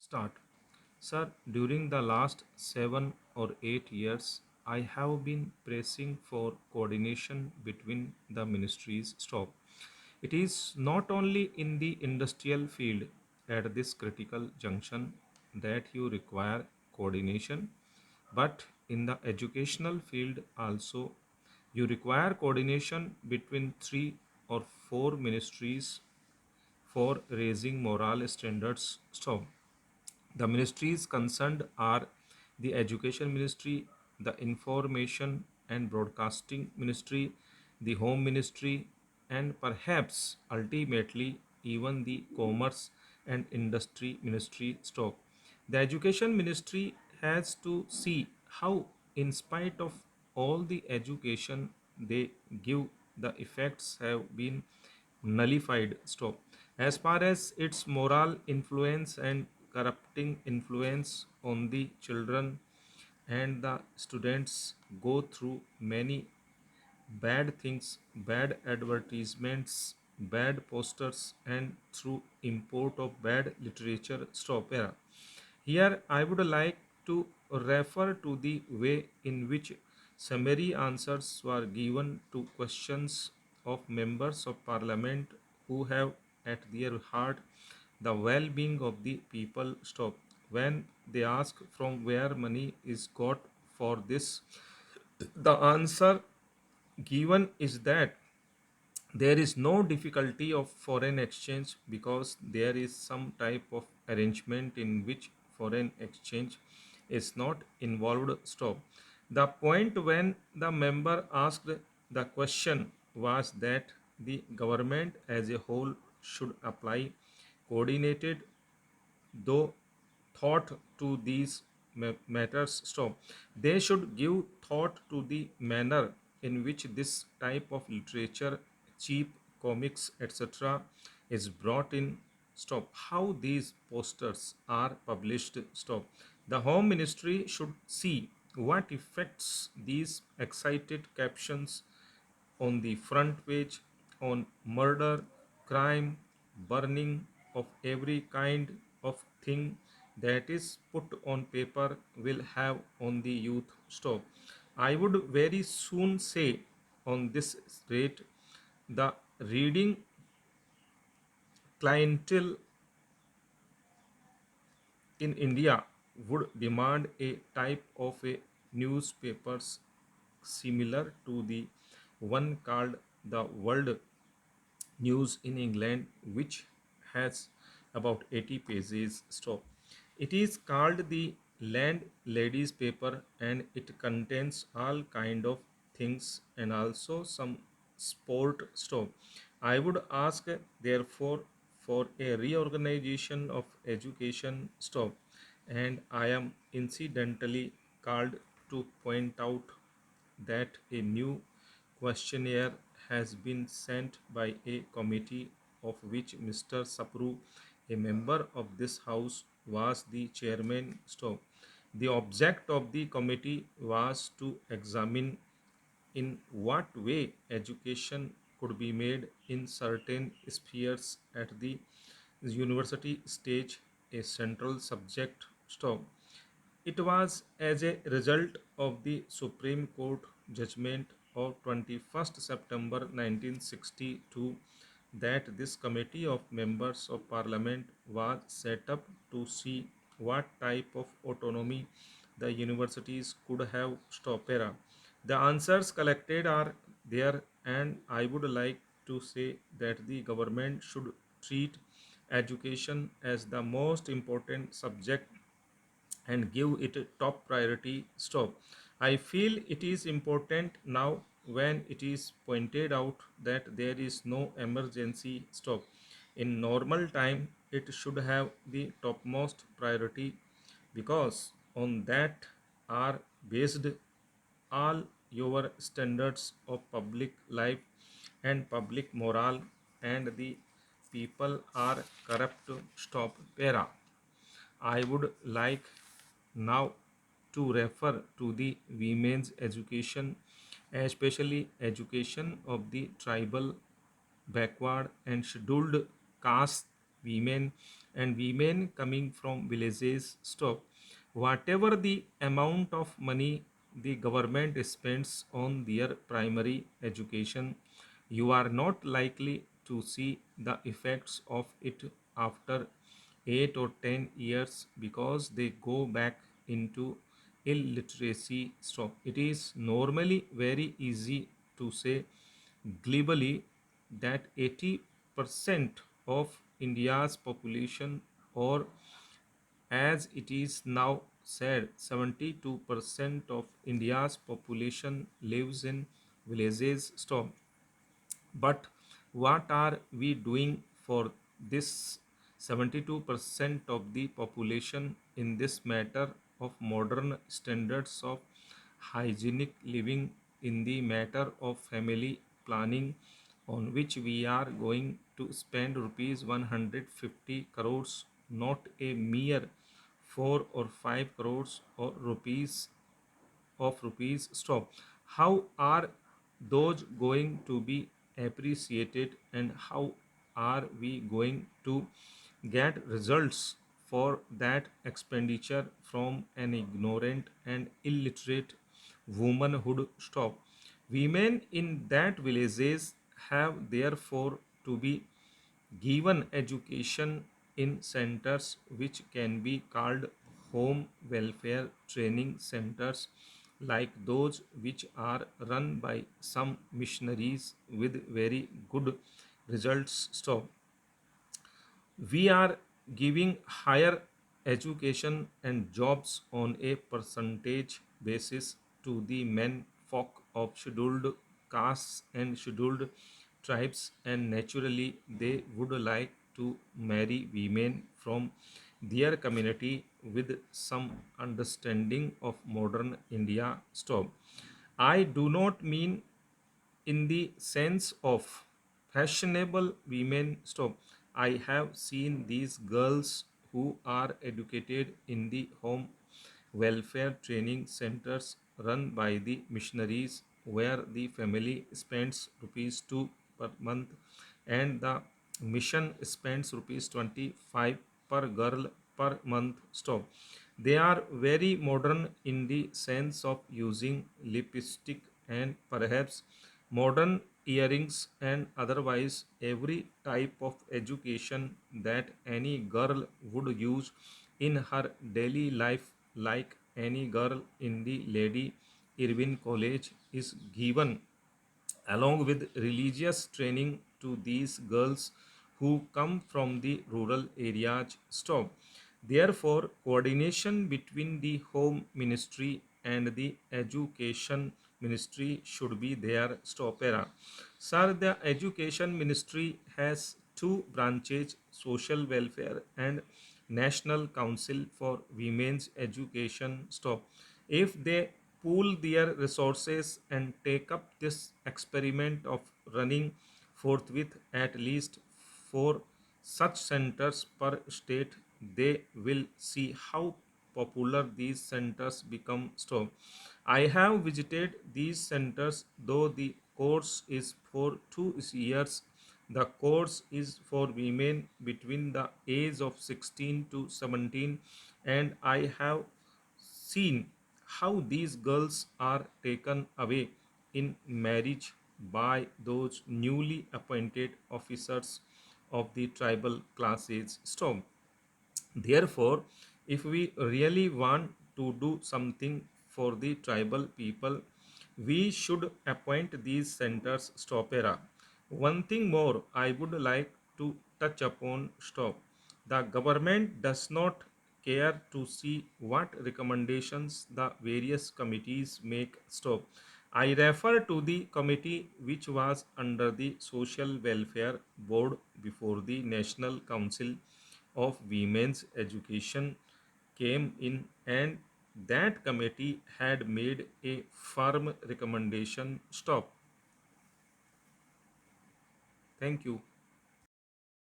Start. Sir, during the last 7 or 8 years, I have been pressing for coordination between the ministries. Stop. It is not only in the industrial field at this critical junction that you require coordination, but in the educational field also. You require coordination between three or four ministries for raising moral standards. Stop. The ministries concerned are the Education Ministry, the Information and Broadcasting Ministry, the Home Ministry, and perhaps ultimately even the Commerce and Industry Ministry. Stop. The Education Ministry has to see how, in spite of all the education they give, the effects have been nullified. Stop. As far as its moral influence and corrupting influence on the children and the students go through many bad things, bad advertisements, bad posters, and through import of bad literature. Stop. Yeah. Here, I would like to refer to the way in which summary answers were given to questions of members of parliament who have at their heart the well being of the people. Stop. When they ask from where money is got for this, the answer given is that there is no difficulty of foreign exchange because there is some type of arrangement in which foreign exchange is not involved. Stop. The point when the member asked the question was that the government as a whole should apply coordinated though thought to these matters. Stop. They should give thought to the manner in which this type of literature, cheap comics, etc., is brought in. Stop. How these posters are published. Stop. The Home Ministry should see what effects these excited captions on the front page on murder, crime, burning of every kind of thing that is put on paper will have on the youth. Stop. I would very soon say on this rate the reading clientele in India would demand a type of a newspapers similar to the one called the World News in England, which has about 80 pages. Stop. It is called the Landlady's paper and it contains all kind of things and also some sport. Stop. I would ask therefore for a reorganization of education. Stop. And I am incidentally called to point out that a new questionnaire has been sent by a committee of which Mr. Sapru, a member of this house, was the chairman. Stop. The object of the committee was to examine in what way education could be made in certain spheres at the university stage a central subject. Stop. It was as a result of the Supreme Court judgment of 21st September 1962 that this committee of members of parliament was set up to see what type of autonomy the universities could have. Stop. The answers collected are there, and I would like to say that the government should treat education as the most important subject and give it a top priority. Stop. I feel it is important now when it is pointed out that there is no emergency. Stop. In normal time, it should have the topmost priority because on that are based all your standards of public life and public morale, and the people are corrupt. Stop. Para. I would like now to refer to the women's education, especially education of the tribal, backward, and scheduled caste women, and women coming from villages stop. Whatever the amount of money the government spends on their primary education, you are not likely to see the effects of it after 8 or 10 years because they go back into illiteracy stop. It is normally very easy to say globally that 80% of India's population, or as it is now said, 72% of India's population lives in villages. Stop. But what are we doing for this 72% of the population in this matter of modern standards of hygienic living, in the matter of family planning, on which we are going to spend rupees 150 crores, not a mere 4 or 5 crores or rupees stop. How are those going to be appreciated, and how are we going to get results for that expenditure from an ignorant and illiterate womanhood stop? Women in that villages have therefore to be given education in centers which can be called home welfare training centers, like those which are run by some missionaries with very good results. Stop. We are giving higher education and jobs on a percentage basis to the men folk of scheduled castes and scheduled tribes, and naturally they would like to marry women from their community with some understanding of modern India. Stop. I do not mean in the sense of fashionable women. Stop. I have seen these girls who are educated in the home welfare training centers run by the missionaries, where the family spends rupees 2 per month and the mission spends rupees 25 per girl per month. Stop. They are very modern in the sense of using lipstick and perhaps modern earrings and otherwise every type of education that any girl would use in her daily life, like any girl in the Lady Irwin College is given, along with religious training to these girls who come from the rural areas. Stop. Therefore, coordination between the home ministry and the education ministry should be there. Stop. Era. Sir, the education ministry has two branches: social welfare and National Council for Women's Education. Stop. If they pool their resources and take up this experiment of running forthwith at least 4 such centers per state, they will see how popular these centers become. Stop. I have visited these centers, though the course is for 2 years. The course is for women between the age of 16 to 17, and I have seen how these girls are taken away in marriage by those newly appointed officers of the tribal classes. Stop. Therefore, if we really want to do something for the tribal people, we should appoint these centers. Stopera. One thing more I would like to touch upon. Stop. The government does not care to see what recommendations the various committees make. Stop. I refer to the committee which was under the Social Welfare Board before the National Council of Women's Education came in, and that committee had made a firm recommendation. Stop. Thank you.